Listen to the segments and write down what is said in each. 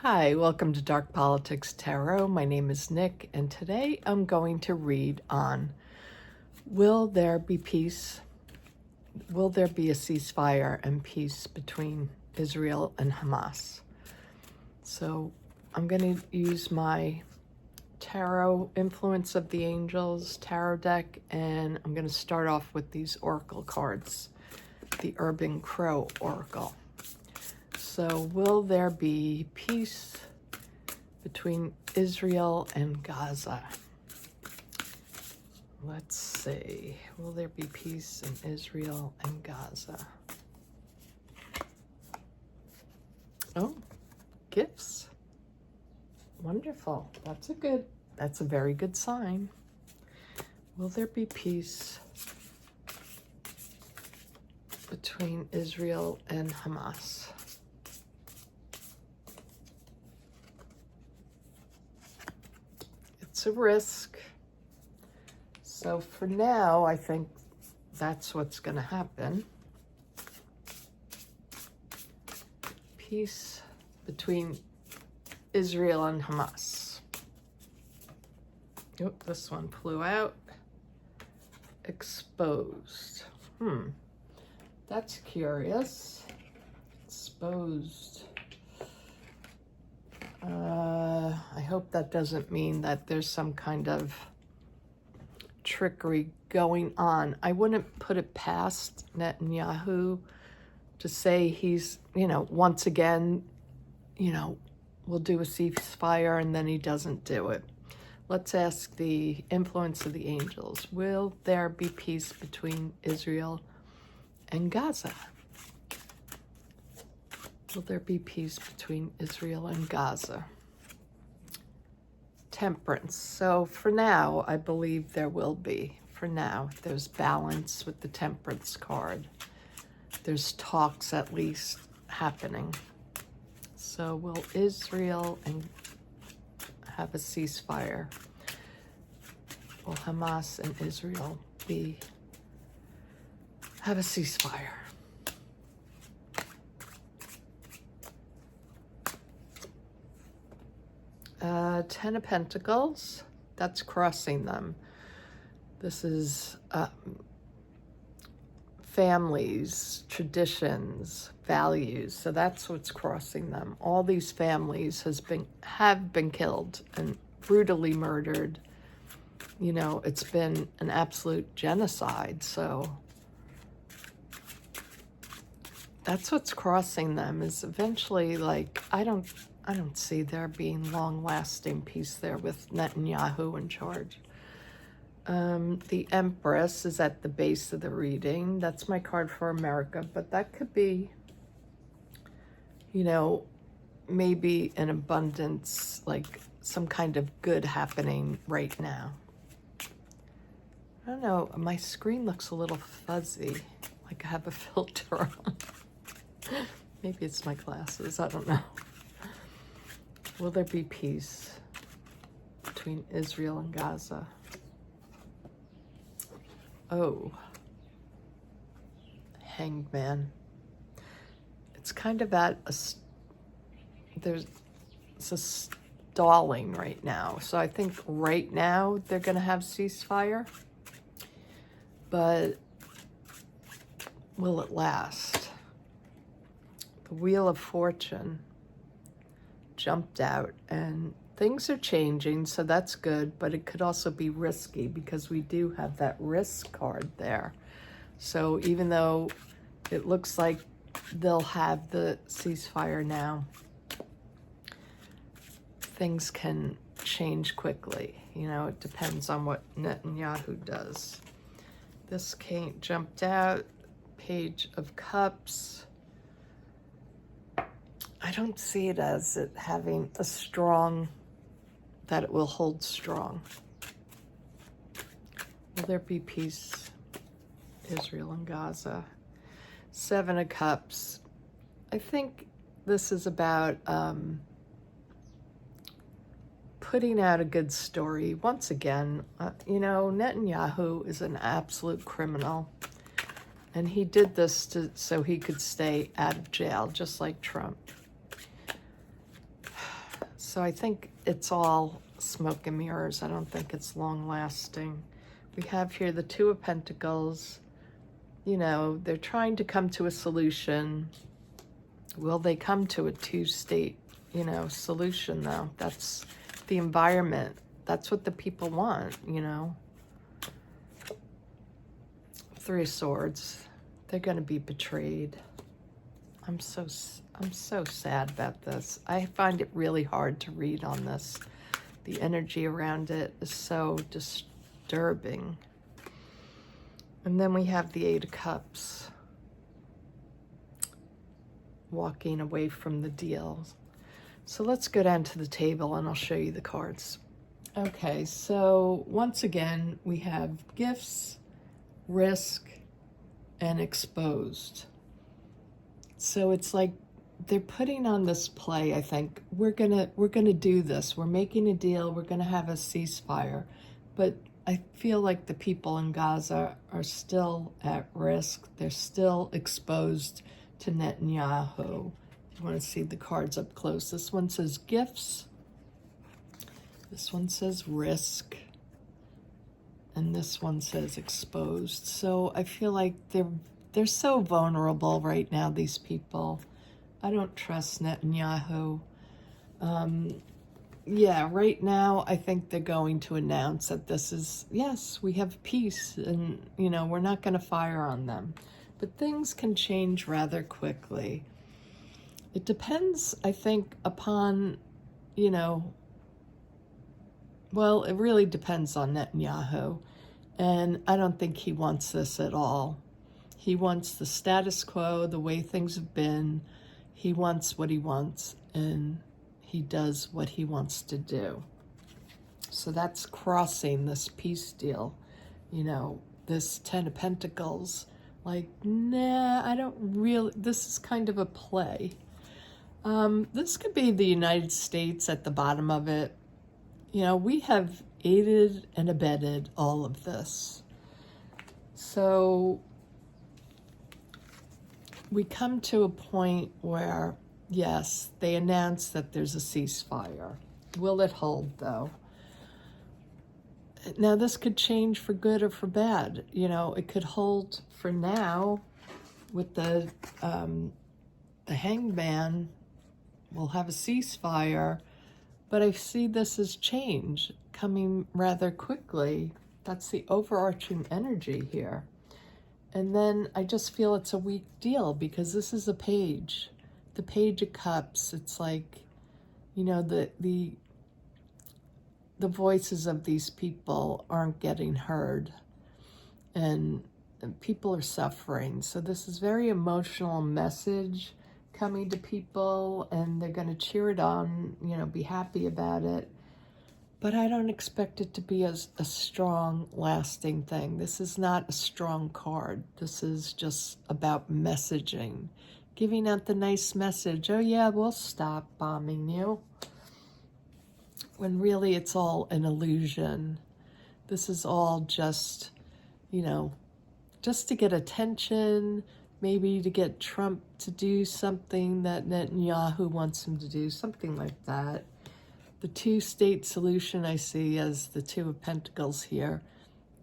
Hi, welcome to Dark Politics Tarot. My name is Nick, and today I'm going to read on will there be peace? Will there be a ceasefire and peace between Israel and Hamas? So I'm going to use my Tarot Influence of the Angels tarot deck, and I'm going to start off with these oracle cards, the Urban Crow Oracle. So will there be peace between Israel and Gaza? Let's see. Will there be peace in Israel and Gaza? Oh, gifts. Wonderful. That's a very good sign. Will there be peace between Israel and Hamas? It's a risk. So for now, I think that's what's going to happen. Peace between Israel and Hamas. Oh, this one flew out. Exposed. That's curious. Exposed. I hope that doesn't mean that there's some kind of trickery going on. I wouldn't put it past Netanyahu to say he's, once again, we'll do a ceasefire and then he doesn't do it. Let's ask the influence of the angels. Will there be peace between Israel and Gaza? Will there be peace between Israel and Gaza? Temperance. So for now, I believe there will be. For now, there's balance with the Temperance card. There's talks at least happening. So will Israel have a ceasefire? Will Hamas and Israel have a ceasefire? Ten of Pentacles, that's crossing them. This is families, traditions, values. So that's what's crossing them. All these families have been killed and brutally murdered. It's been an absolute genocide. So that's what's crossing them, is eventually, I don't see there being long-lasting peace there with Netanyahu in charge. The Empress is at the base of the reading. That's my card for America, but that could be, maybe an abundance, like some kind of good happening right now. I don't know, my screen looks a little fuzzy, like I have a filter on. Maybe it's my glasses, I don't know. Will there be peace between Israel and Gaza? Oh, Hanged Man. It's kind of at there's a stalling right now. So I think right now they're going to have ceasefire. But will it last? The Wheel of Fortune jumped out, and things are changing, so that's good, but it could also be risky because we do have that risk card there. So even though it looks like they'll have the ceasefire now, things can change quickly. It depends on what Netanyahu does. This jumped out, Page of Cups. I don't see it as it having that it will hold strong. Will there be peace, Israel and Gaza? Seven of Cups. I think this is about putting out a good story. Once again, Netanyahu is an absolute criminal. And he did this so he could stay out of jail, just like Trump. So I think it's all smoke and mirrors. I don't think it's long lasting. We have here the Two of Pentacles. You know, they're trying to come to a solution. Will they come to a two-state, you know, solution though? That's the environment. That's what the people want, you know. Three of Swords. They're going to be betrayed. I'm so sad about this. I find it really hard to read on this. The energy around it is so disturbing. And then we have the Eight of Cups. Walking away from the deal. So let's go down to the table and I'll show you the cards. Okay, so once again, we have gifts, risk, and exposed. So it's like they're putting on this play. I think we're gonna do this. We're making a deal. We're gonna have a ceasefire, but I feel like the people in Gaza are still at risk. They're still exposed to Netanyahu. You want to see the cards up close. This one says gifts. This one says risk. And this one says exposed. So I feel like they're so vulnerable right now, these people. I don't trust Netanyahu. Yeah, right now I think they're going to announce that this is, yes, we have peace and, you know, we're not going to fire on them. But things can change rather quickly. It depends, I think, upon, you know, well, it really depends on Netanyahu. And I don't think he wants this at all. He wants the status quo, the way things have been. He wants what he wants, and he does what he wants to do. So that's crossing this peace deal. You know, this Ten of Pentacles, like, nah, I don't really, this is kind of a play. This could be the United States at the bottom of it. You know, we have aided and abetted all of this. So we come to a point where, yes, they announce that there's a ceasefire. Will it hold, though? Now, this could change for good or for bad. You know, it could hold for now with the hangman. We'll have a ceasefire, but I see this as change coming rather quickly. That's the overarching energy here. And then I just feel it's a weak deal because this is a page. The Page of Cups. It's like, you know, the voices of these people aren't getting heard, and people are suffering. So this is very emotional message coming to people, and they're going to cheer it on, you know, be happy about it. But I don't expect it to be a strong, lasting thing. This is not a strong card. This is just about messaging, giving out the nice message. Oh yeah, we'll stop bombing you. When really it's all an illusion. This is all just, you know, just to get attention, maybe to get Trump to do something that Netanyahu wants him to do, something like that. The two-state solution I see as the Two of Pentacles here.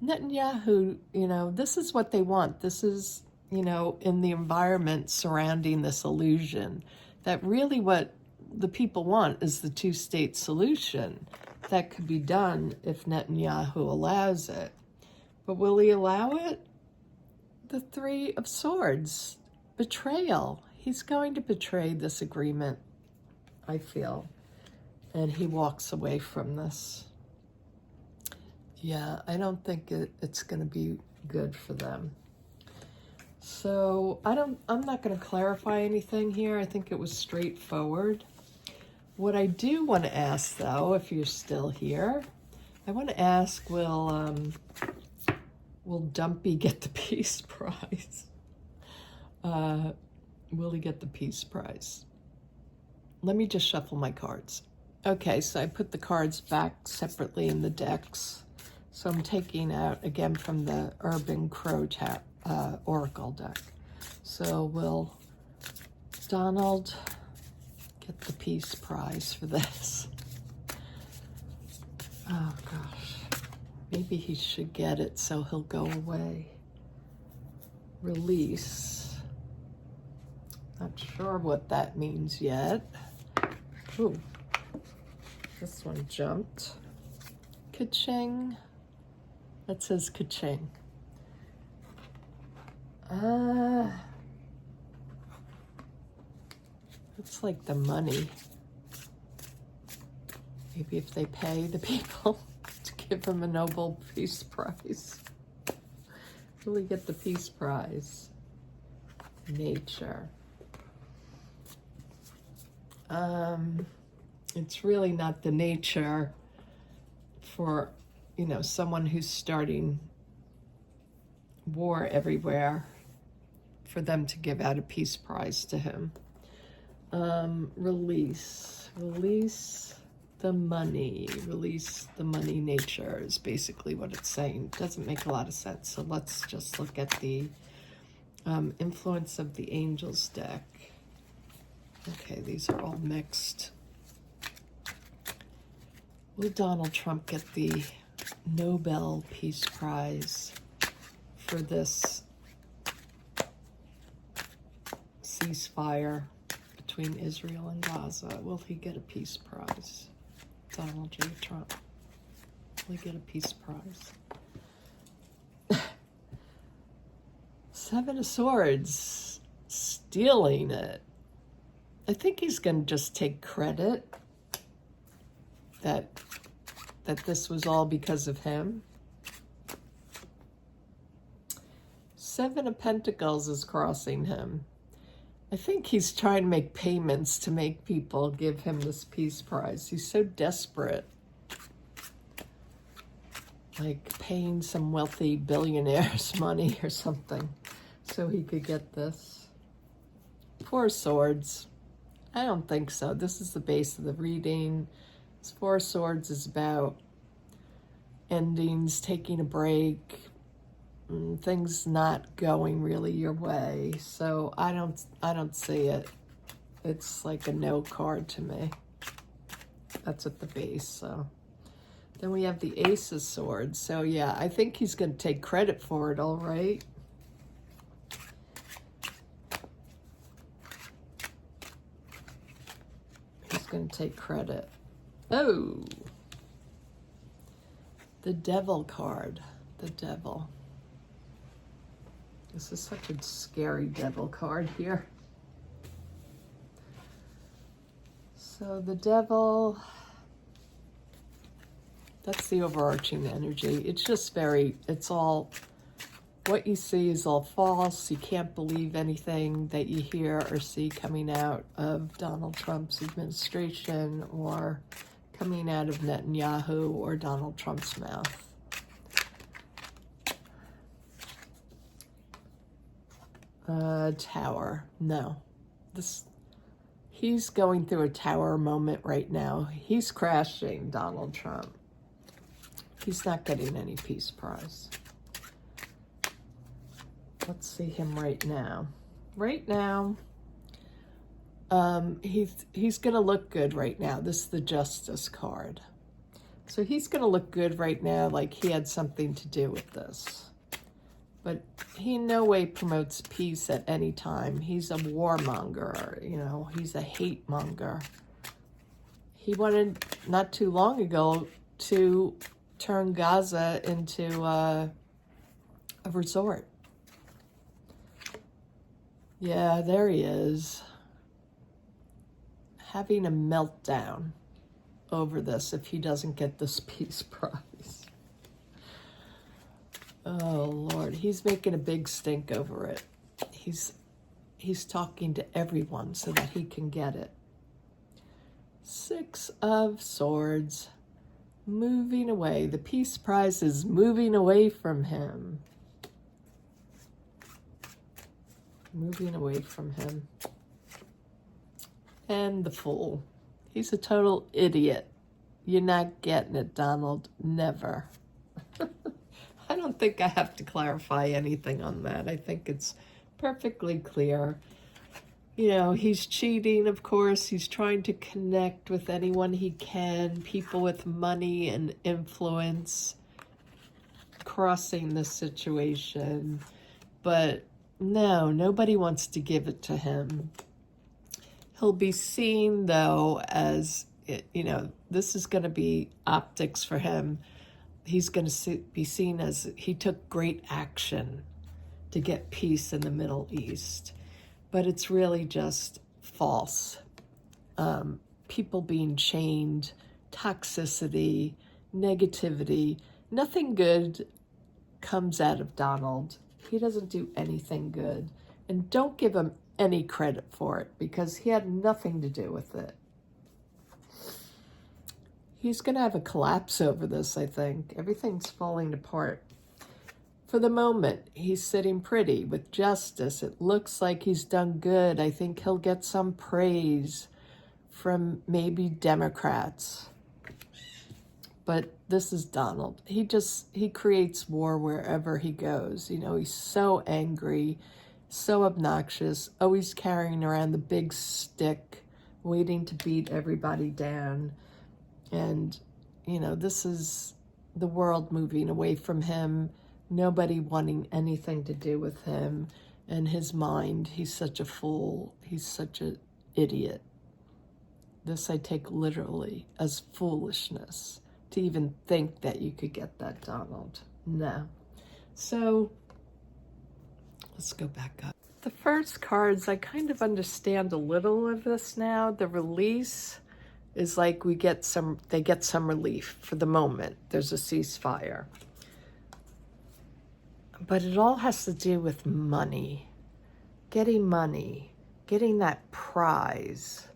Netanyahu, you know, this is what they want. This is, you know, in the environment surrounding this illusion, that really what the people want is the two-state solution. That could be done if Netanyahu allows it. But will he allow it? The Three of Swords. Betrayal. He's going to betray this agreement, I feel. And he walks away from this. Yeah, I don't think it's going to be good for them. So I'm not going to clarify anything here. I think it was straightforward. What I do want to ask, though, if you're still here, I want to ask, will Dumpy get the Peace Prize? Will he get the Peace Prize? Let me just shuffle my cards. Okay, so I put the cards back separately in the decks. So I'm taking out, again, from the Urban Crow Oracle deck. So will Donald get the Peace Prize for this? Oh gosh, maybe he should get it so he'll go away. Release. Not sure what that means yet. Ooh, this one jumped. Ka-ching. That says ka-ching. It's like the money. Maybe if they pay the people to give them a Nobel Peace Prize. Will he get the Peace Prize? Nature. It's really not the nature for, you know, someone who's starting war everywhere for them to give out a Peace Prize to him. Release the money. Release the money nature is basically what it's saying. It doesn't make a lot of sense. So let's just look at the influence of the angels deck. Okay, these are all mixed. Will Donald Trump get the Nobel Peace Prize for this ceasefire between Israel and Gaza? Will he get a peace prize? Donald J. Trump. Will he get a peace prize? Seven of Swords. Stealing it. I think he's going to just take credit that this was all because of him. Seven of Pentacles is crossing him. I think he's trying to make payments to make people give him this peace prize. He's so desperate. Like paying some wealthy billionaires money or something so he could get this. Four of Swords. I don't think so. This is the base of the reading. This Four of Swords is about endings, taking a break, things not going really your way. So I don't see it. It's like a no card to me. That's at the base. So then we have the Ace of Swords. So yeah, I think he's going to take credit for it, all right. He's going to take credit. Oh, the Devil card. The Devil. This is such a scary Devil card here. So the Devil, that's the overarching energy. It's just it's all, what you see is all false. You can't believe anything that you hear or see coming out of Donald Trump's administration or coming out of Netanyahu or Donald Trump's mouth. Tower. No. He's going through a tower moment right now. He's crashing, Donald Trump. He's not getting any peace prize. Let's see him right now. Right now, he's going to look good right now. This is the Justice card. So he's going to look good right now, like he had something to do with this. But he in no way promotes peace at any time. He's a warmonger, you know. He's a hate monger. He wanted, not too long ago, to turn Gaza into a resort. Yeah, there he is. Having a meltdown over this if he doesn't get this peace prize. Oh, Lord. He's making a big stink over it. He's talking to everyone so that he can get it. Six of Swords. Moving away. The peace prize is moving away from him. Moving away from him. And the Fool. He's a total idiot. You're not getting it, Donald. Never. I don't think I have to clarify anything on that. I think it's perfectly clear. You know, he's cheating, of course. He's trying to connect with anyone he can, people with money and influence, crossing the situation. But no, nobody wants to give it to him. He'll be seen, though, as, you know, this is going to be optics for him. He's going to be seen as he took great action to get peace in the Middle East. But it's really just false. People being chained, toxicity, negativity. Nothing good comes out of Donald. He doesn't do anything good. And don't give him any credit for it, because he had nothing to do with it. He's going to have a collapse over this, I think. Everything's falling apart. For the moment, he's sitting pretty with justice. It looks like he's done good. I think he'll get some praise from maybe Democrats. But this is Donald. He creates war wherever he goes. You know, he's so angry, so obnoxious, always carrying around the big stick, waiting to beat everybody down. And, you know, this is the world moving away from him. Nobody wanting anything to do with him and his mind. He's such a fool. He's such an idiot. This I take literally as foolishness, to even think that you could get that, Donald. No. So let's go back up. The first cards, I kind of understand a little of this now. The release is like they get some relief for the moment. There's a ceasefire. But it all has to do with money, getting that prize.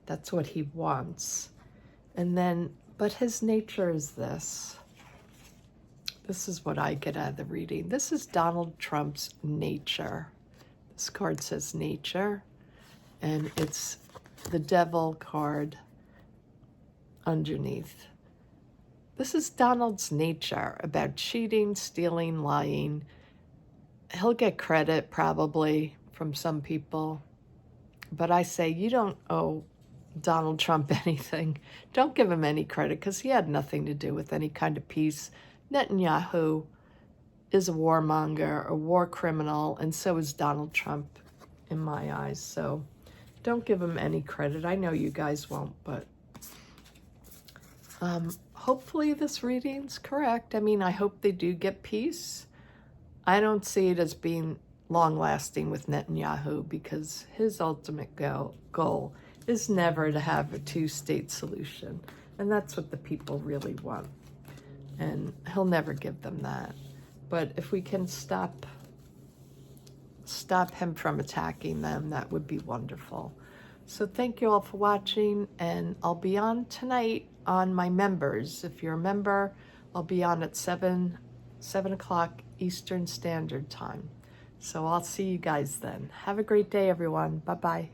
That's what he wants. And then, but his nature is this. This is what I get out of the reading. This is Donald Trump's nature. This card says nature, and it's the devil card underneath. This is Donald's nature, about cheating, stealing, lying. He'll get credit probably from some people, but I say you don't owe Donald Trump anything. Don't give him any credit, because he had nothing to do with any kind of peace. Netanyahu is a warmonger, a war criminal, and so is Donald Trump in my eyes. So don't give him any credit. I know you guys won't, but hopefully this reading's correct. I mean, I hope they do get peace. I don't see it as being long-lasting with Netanyahu, because his ultimate goal is never to have a two-state solution. And that's what the people really want. And he'll never give them that. But if we can stop him from attacking them, that would be wonderful. So thank you all for watching, and I'll be on tonight on my members. If you're a member, I'll be on at 7 o'clock Eastern Standard Time. So I'll see you guys then. Have a great day, everyone. Bye-bye.